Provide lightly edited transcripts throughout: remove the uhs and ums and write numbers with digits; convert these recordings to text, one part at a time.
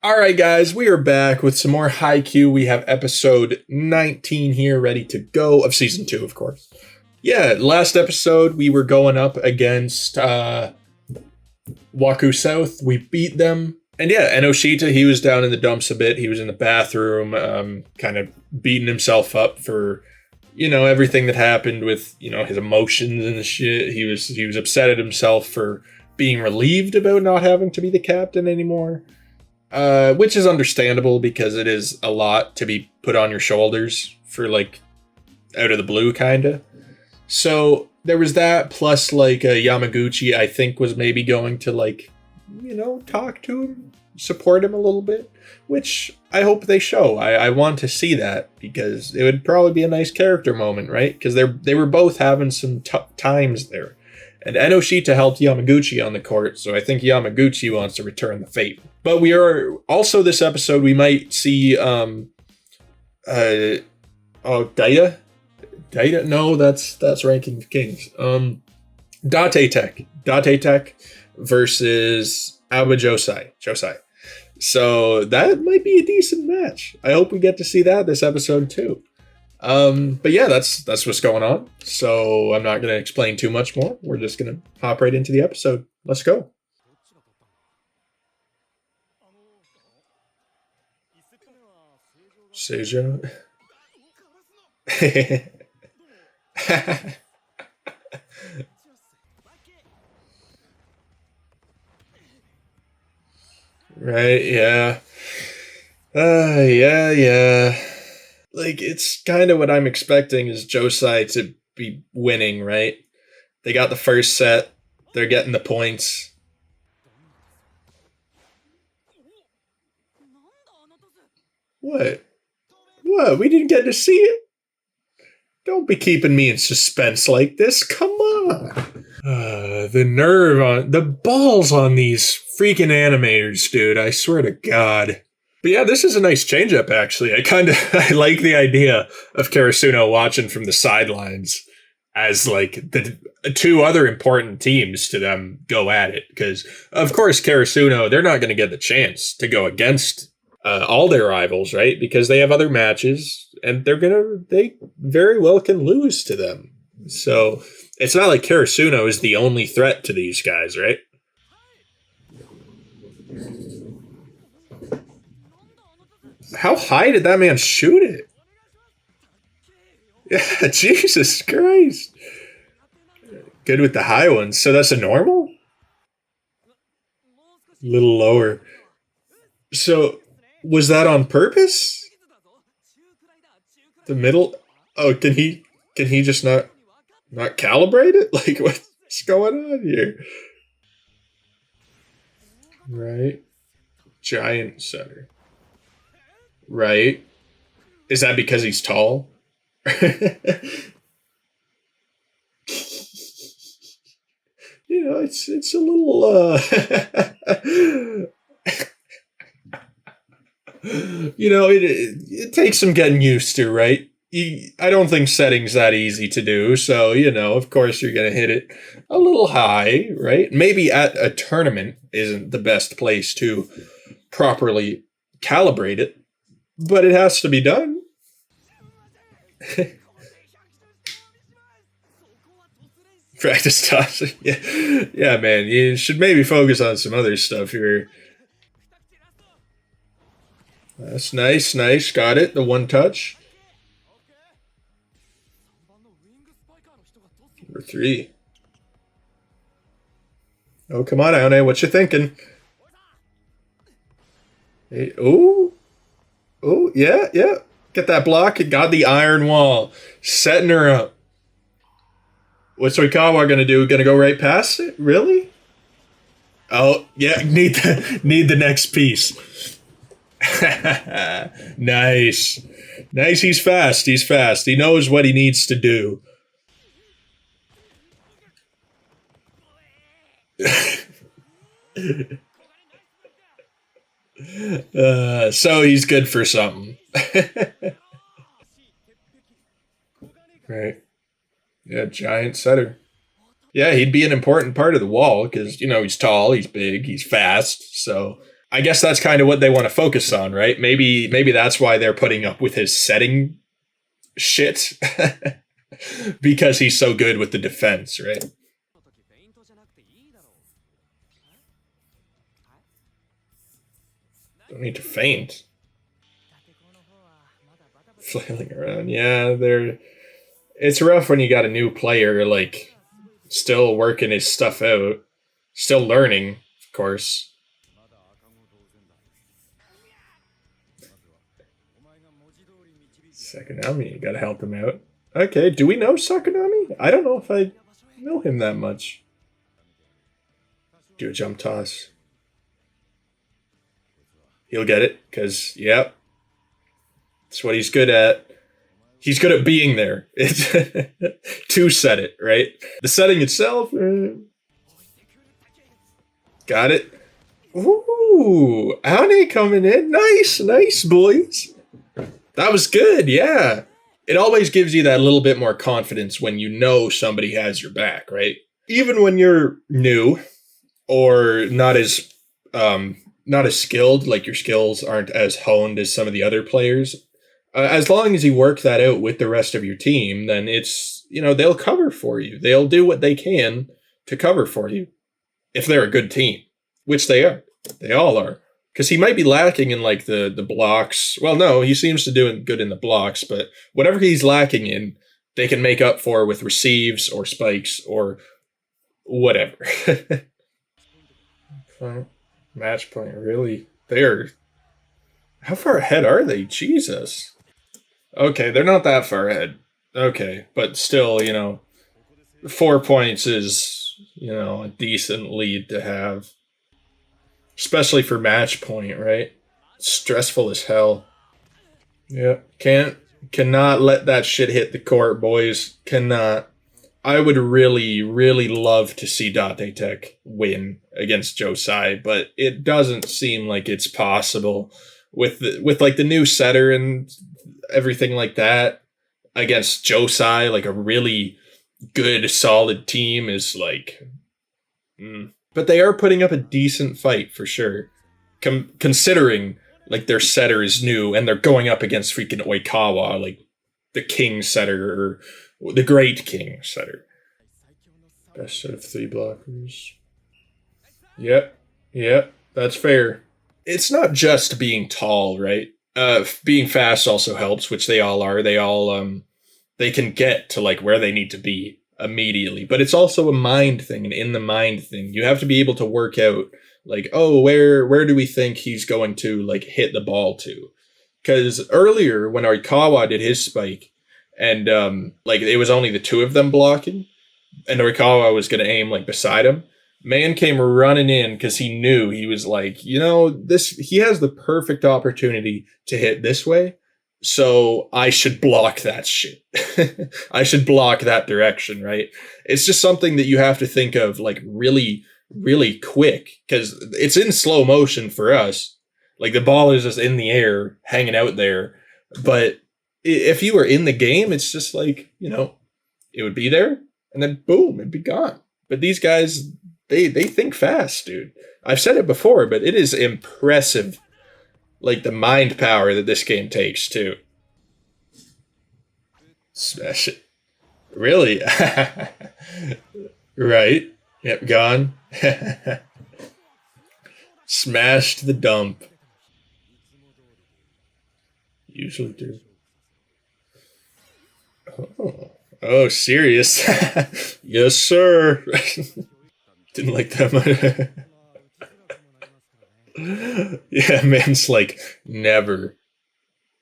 All right, guys, we are back with some more Haikyu. We have episode 19 here ready to go of season 2, of course. Yeah, last episode we were going up against Waku South. We beat them. And yeah, Enoshita, he was down in the dumps a bit. He was in the bathroom, kind of beating himself up for, everything that happened with, his emotions and shit. He was upset at himself for being relieved about not having to be the captain anymore. Which is understandable because it is a lot to be put on your shoulders for out of the blue kinda. So there was that, plus Yamaguchi I think was maybe going to talk to him, support him a little bit, which I hope they show. I want to see that because it would probably be a nice character moment, right? Because they were both having some tough times there. And Enoshita helped Yamaguchi on the court, so I think Yamaguchi wants to return the favor. But we are also this episode we might see Daita? Daita? No, that's Ranking Kings. Dateko versus Aoba Josai. So that might be a decent match. I hope we get to see that this episode too. But yeah, that's what's going on. So I'm not going to explain too much more. We're just going to hop right into the episode. Let's go. Seijoh. Right, yeah. Yeah. It's kind of what I'm expecting is Josai to be winning, right? They got the first set. They're getting the points. What? What? We didn't get to see it? Don't be keeping me in suspense like this. Come on. The nerve on... The balls on these freaking animators, dude. I swear to God. But yeah, this is a nice change-up, actually. I like the idea of Karasuno watching from the sidelines as, the two other important teams to them go at it. Because, of course, Karasuno, they're not going to get the chance to go against all their rivals, right? Because they have other matches, and they very well can lose to them. So, it's not like Karasuno is the only threat to these guys, right? How high did that man shoot it? Yeah, Jesus Christ. Good with the high ones. So that's a normal? A little lower. So, was that on purpose? The middle? Oh, can he just not calibrate it? What's going on here? Right. Giant setter. Right. Is that because he's tall? It's a little it takes some getting used to, right? I don't think setting's that easy to do, so of course you're gonna hit it a little high, right? Maybe at a tournament isn't the best place to properly calibrate it, but it has to be done. Practice tossing. Yeah, man. You should maybe focus on some other stuff here. That's nice. Got it. The one touch. Number 3. Oh, come on, Aone. What you thinking? Hey, oh, yeah. Get that block. It got the iron wall. Setting her up. What's Oikawa gonna do? Gonna go right past it? Really? Oh, yeah, need the next piece. Nice. He's fast. He knows what he needs to do. So he's good for something. Right. Yeah, giant setter. Yeah, he'd be an important part of the wall because, he's tall, he's big, he's fast. So I guess that's kind of what they want to focus on, right? Maybe that's why they're putting up with his setting shit because he's so good with the defense, right? Don't need to feint. Flailing around. Yeah, it's rough when you got a new player, like, still working his stuff out. Still learning, of course. Sakanami, you gotta help him out. Okay, do we know Sakanami? I don't know if I know him that much. Do a jump toss. He'll get it, because, yep. That's what he's good at. He's good at being there. To set it, right? The setting itself... Got it. Ooh, Aone coming in. Nice, boys. That was good, yeah. It always gives you that little bit more confidence when you know somebody has your back, right? Even when you're new or not as skilled, like your skills aren't as honed as some of the other players. As long as you work that out with the rest of your team, then it's, they'll cover for you. They'll do what they can to cover for you. If they're a good team, which they are. They all are. Because he might be lacking in, like, the blocks. Well, no, he seems to do good in the blocks, but whatever he's lacking in, they can make up for with receives or spikes or whatever. Match point, really? How far ahead are they? Jesus. Okay, they're not that far ahead. Okay, but still, 4 points is... a decent lead to have. Especially for match point, right? Stressful as hell. Yeah. Cannot let that shit hit the court, boys. Cannot. I would really, really love to see Dateko win against Josai, but it doesn't seem like it's possible with the new setter and everything like that against Josai, like a really good, solid team is like... But they are putting up a decent fight, for sure. Considering, like, their setter is new, and they're going up against freaking Oikawa, like, the king setter, or the great king setter. Best set of 3 blockers. Yep, that's fair. It's not just being tall, right? Being fast also helps, which they all are. They can get to, like, where they need to be immediately, but it's also a mind thing, and in the mind thing, you have to be able to work out, like, oh, where do we think he's going to, like, hit the ball to? Because earlier, when Oikawa did his spike, and, like, it was only the 2 of them blocking, and Oikawa was going to aim, like, beside him, man came running in because he knew, he was like, he has the perfect opportunity to hit this way, so I should block that shit. I should block that direction, right? It's just something that you have to think of, like, really, really quick, because it's in slow motion for us. Like, the ball is just in the air, hanging out there. But if you were in the game, it's just like, it would be there, and then boom, it'd be gone. But these guys, they think fast, dude. I've said it before, but it is impressive, like, the mind power that this game takes, too. Smash it. Really? Right. Yep, gone. Smashed the dump. Usually do. Oh, serious? Yes, sir. Didn't like that much. Yeah, man's like, never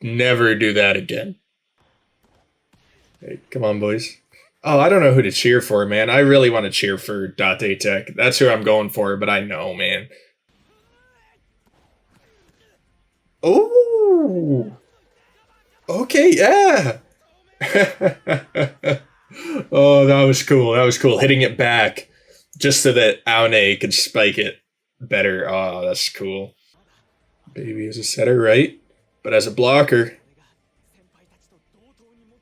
do that again. Hey, come on, boys. Oh, I don't know who to cheer for, man. I really want to cheer for Dateko. That's who I'm going for, but I know, man. Oh! Okay, yeah! Oh, that was cool. That was cool. Hitting it back just so that Aone could spike it better. Oh, that's cool. Baby is a setter, right? But as a blocker,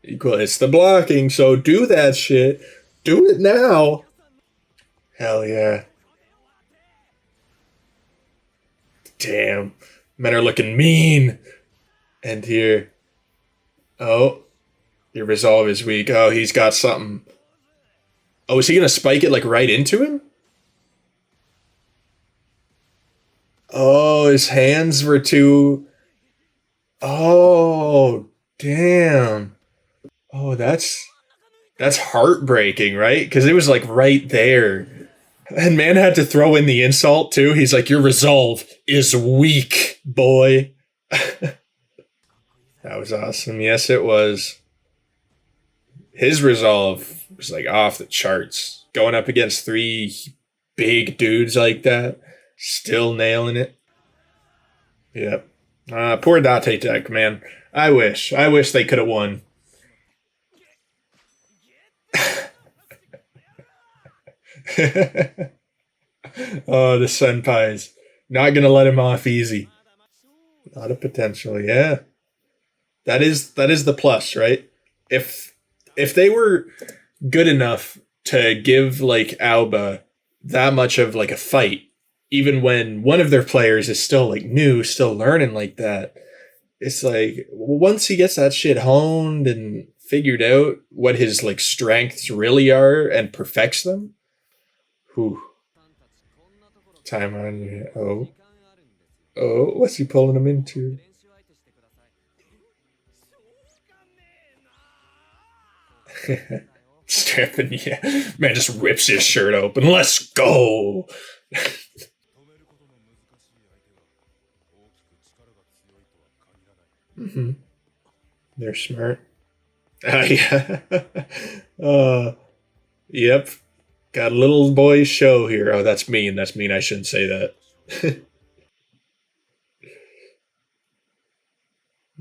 it's the blocking, so do that shit. Do it now. Hell yeah. Damn. Men are looking mean. And here. Oh. Your resolve is weak. Oh, he's got something. Oh, is he gonna spike it like right into him? Oh, his hands were too. Oh, damn. Oh, that's heartbreaking, right? Because it was like right there. And man had to throw in the insult too. He's like, your resolve is weak, boy. That was awesome. Yes, it was. His resolve was like off the charts. Going up against three big dudes like that, still nailing it. Yep. Poor Dateko, man. I wish they could have won. Oh, the senpais. Not gonna let him off easy. A lot of potential, yeah. That is the plus, right? If they were good enough to give like Alba that much of like a fight, even when one of their players is still like new, still learning like that, it's like once he gets that shit honed and figured out what his like strengths really are and perfects them, whew. Time on you. Oh, what's he pulling him into? Strapping, yeah. Man just rips his shirt open. Let's go. Mm-hmm. They're smart. Yeah. uh, yep. Got a little boy show here. Oh, that's mean. That's mean. I shouldn't say that.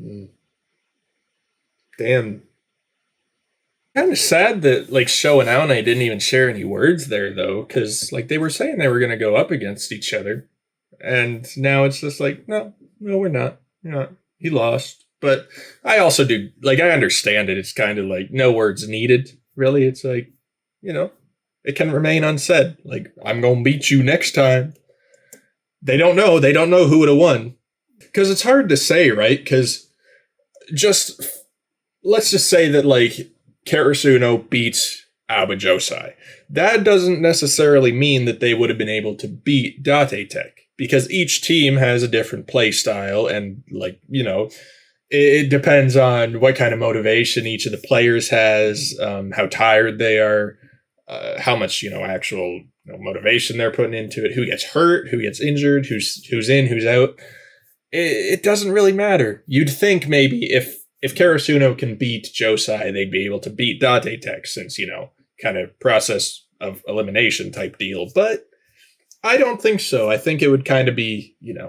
Mm. Damn. Kind of sad that like Sho and Aone didn't even share any words there though, because like they were saying they were gonna go up against each other, and now it's just like no, we're not. You're not. He lost, but I also do like I understand it. It's kind of like no words needed. Really, it's like you know it can remain unsaid. Like I'm gonna beat you next time. They don't know. They don't know who would have won because it's hard to say, right? Because just let's just say that like Karasuno beats Aoba Josai. That doesn't necessarily mean that they would have been able to beat Dateko because each team has a different play style and like, it depends on what kind of motivation each of the players has, how tired they are, how much, actual motivation they're putting into it, who gets hurt, who gets injured, who's in, who's out. It doesn't really matter. You'd think maybe if Karasuno can beat Josai, they'd be able to beat Dateko since, kind of process of elimination type deal. But I don't think so. I think it would kind of be, you'd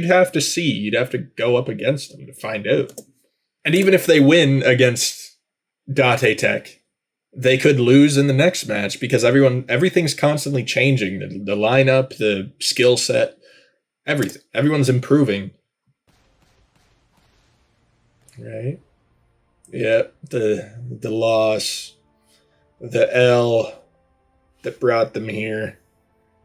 have to see. You'd have to go up against them to find out. And even if they win against Dateko, they could lose in the next match because everything's constantly changing. The lineup, the skill set, everything. Everyone's improving. Right? Yeah, the loss, the L that brought them here.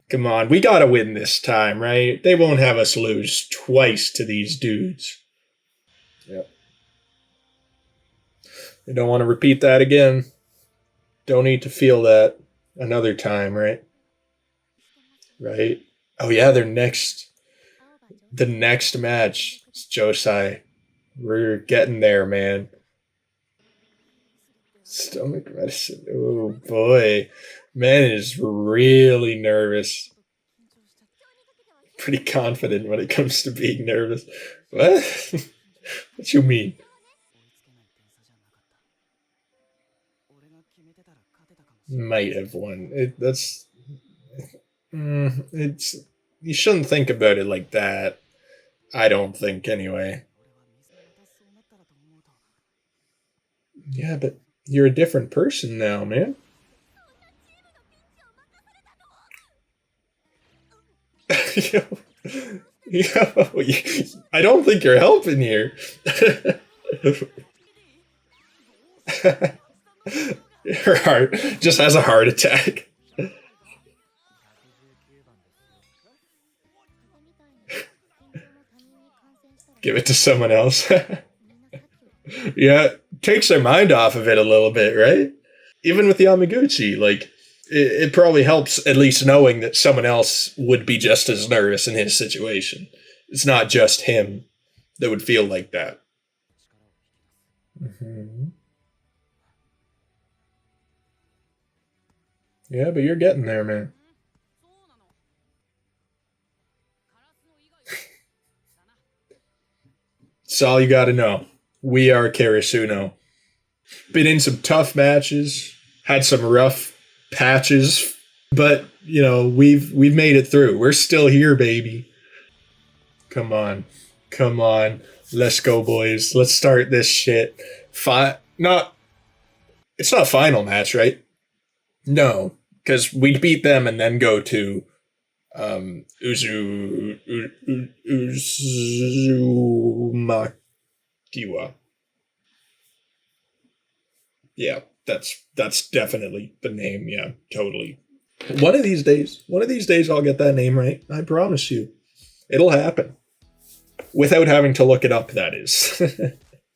Come on, we gotta win this time, right? They won't have us lose twice to these dudes. Yep. They don't want to repeat that again. Don't need to feel that another time, right? Right? Oh yeah, the next match is Josai. We're getting there, man. Stomach medicine. Oh boy. Man is really nervous. Pretty confident when it comes to being nervous. What? What you mean? Might have won. It's you shouldn't think about it like that. I don't think anyway. Yeah, but you're a different person now, man. yo, I don't think you're helping here. Her heart just has a heart attack. Give it to someone else. Yeah, takes their mind off of it a little bit, right? Even with Yamaguchi, like, it probably helps at least knowing that someone else would be just as nervous in his situation. It's not just him that would feel like that. Mm-hmm. Yeah, but you're getting there, man. It's all you gotta know. We are Karasuno. Been in some tough matches, had some rough patches, but we've made it through. We're still here, baby. Come on. Come on. Let's go, boys. Let's start this shit. It's not final match, right? No, because we beat them and then go to Uzumakiwa. Yeah, that's definitely the name. Yeah, totally. One of these days, I'll get that name right. I promise you. It'll happen. Without having to look it up, that is.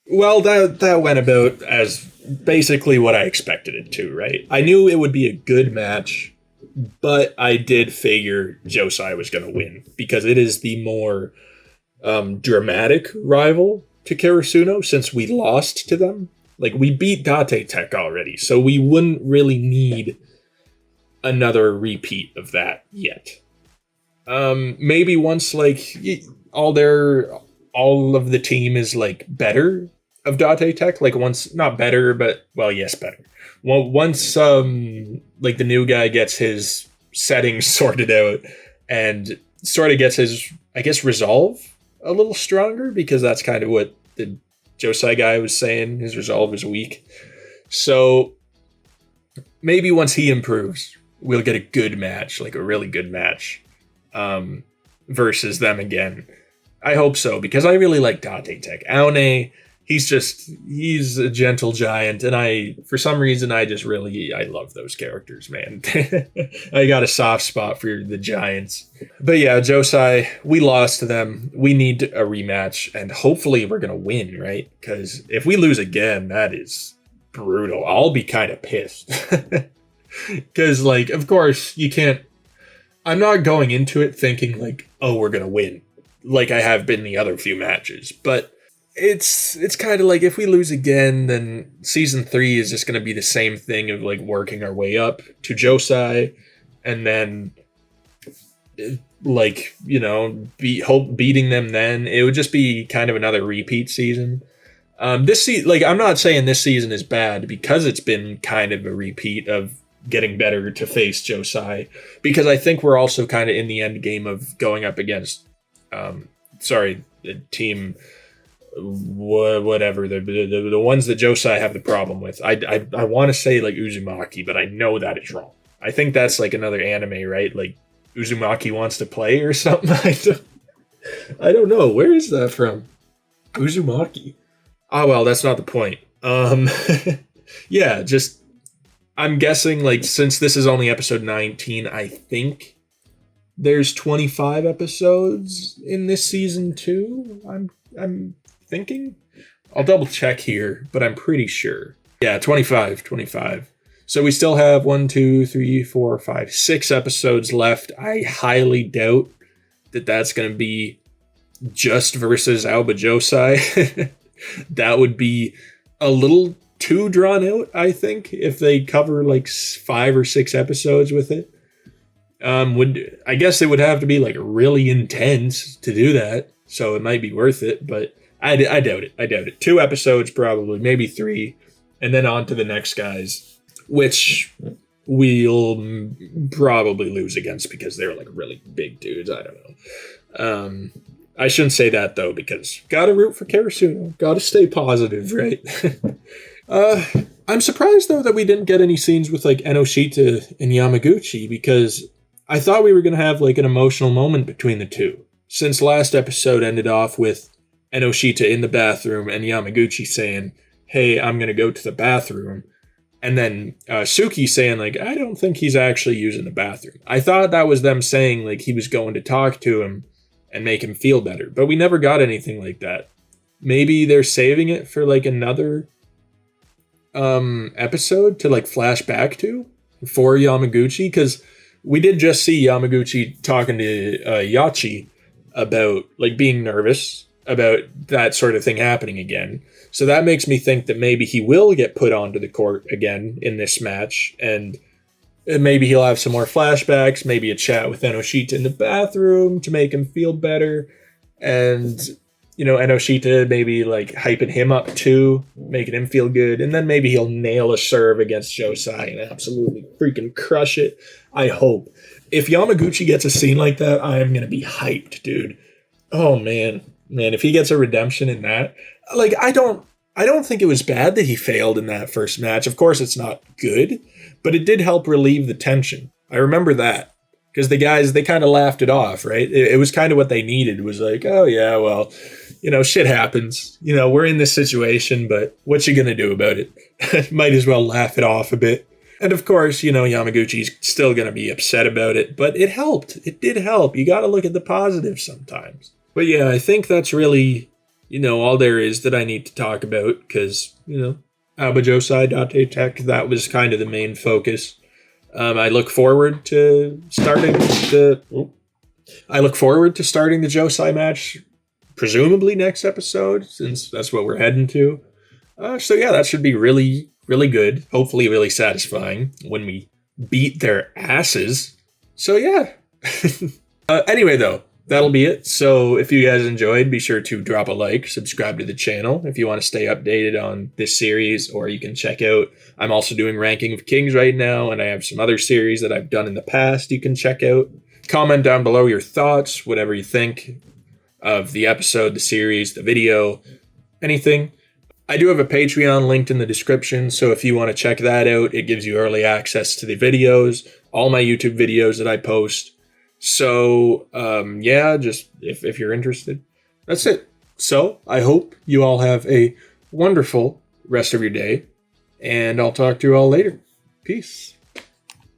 Well, that went about as basically what I expected it to, right? I knew it would be a good match, but I did figure Josai was going to win because it is the more dramatic rival to Karasuno since we lost to them. Like, we beat Dateko already, so we wouldn't really need another repeat of that yet. Maybe once, like, all of the team is, like, better of Dateko, like, once, not better, but, well, yes, better. Well, once, like, the new guy gets his settings sorted out and sort of gets his, I guess, resolve a little stronger, because that's kind of what the Josai guy was saying, his resolve was weak. So maybe once he improves, we'll get a good match, like a really good match, versus them again. I hope so, because I really like Dateko. Aone, he's a gentle giant, and for some reason, I love those characters, man. I got a soft spot for the giants. But yeah, Josai, we lost to them. We need a rematch, and hopefully we're going to win, right? Because if we lose again, that is brutal. I'll be kind of pissed. Because, like, of course, I'm not going into it thinking, like, oh, we're going to win, like I have been the other few matches. But it's kind of like, if we lose again, then season 3 is just going to be the same thing of, like, working our way up to Josai, and then, like, beating them. Then it would just be kind of another repeat season. This season, like, I'm not saying this season is bad because it's been kind of a repeat of getting better to face Josai, because I think we're also kind of in the end game of going up against the team, whatever, the ones that Josai have the problem with. I want to say, like, Uzumaki, but I know that is wrong. I think that's like another anime, right? Like, Uzumaki wants to play or something. I don't know. Where is that from? Uzumaki. Oh, well, that's not the point. Yeah, just, I'm guessing, like, since this is only episode 19, I think there's 25 episodes in this season too. I'm thinking. I'll double check here, but I'm pretty sure. Yeah, 25. So we still have 1, 2, 3, 4, 5, 6 episodes left. I highly doubt that that's going to be just versus Aoba Josai. That would be a little too drawn out, I think, if they cover like 5 or 6 episodes with it. I guess it would have to be like really intense to do that, so it might be worth it, but I doubt it. 2 episodes probably, maybe 3, and then on to the next guys, which we'll probably lose against because they're like really big dudes. I don't know. I shouldn't say that though, because gotta root for Karasuno. Gotta stay positive, right? I'm surprised though that we didn't get any scenes with like Enoshita and Yamaguchi, because I thought we were gonna have like an emotional moment between the two. Since last episode ended off with Enoshita in the bathroom and Yamaguchi saying, "Hey, I'm gonna go to the bathroom," and then Suki saying like, "I don't think he's actually using the bathroom." I thought that was them saying like he was going to talk to him, and make him feel better. But we never got anything like that. Maybe they're saving it for like another episode to like flash back to for Yamaguchi, because we did just see Yamaguchi talking to Yachi about like being nervous about that sort of thing happening again. So that makes me think that maybe he will get put onto the court again in this match, and maybe he'll have some more flashbacks, maybe a chat with Enoshita in the bathroom to make him feel better, and Enoshita maybe like hyping him up too, making him feel good, and then maybe he'll nail a serve against Josai and absolutely freaking crush it. I hope. If Yamaguchi gets a scene like that, I am gonna be hyped, dude. Oh man, if he gets a redemption in that, like I don't think it was bad that he failed in that first match. Of course, it's not good, but it did help relieve the tension. I remember that. Because the guys, they kind of laughed it off, right? It was kind of what they needed. It was like, oh yeah, well, shit happens. We're in this situation, but what you gonna do about it? Might as well laugh it off a bit. And of course, Yamaguchi's still gonna be upset about it, but it helped. It did help. You gotta look at the positives sometimes. But yeah, I think that's really, all there is that I need to talk about, because, Abajosai Dateko, that was kind of the main focus. I look forward to starting the Josai match, presumably next episode, since that's what we're heading to. So yeah, that should be really, really good. Hopefully really satisfying when we beat their asses. So yeah. Anyway though, that'll be it. So if you guys enjoyed, be sure to drop a like, subscribe to the channel if you want to stay updated on this series, or you can check out, I'm also doing Ranking of Kings right now, and I have some other series that I've done in the past you can check out. Comment down below your thoughts, whatever you think of the episode, the series, the video, anything. I do have a Patreon linked in the description, so if you want to check that out, it gives you early access to the videos, all my YouTube videos that I post. So, yeah, just if you're interested, that's it. So I hope you all have a wonderful rest of your day, and I'll talk to you all later. Peace.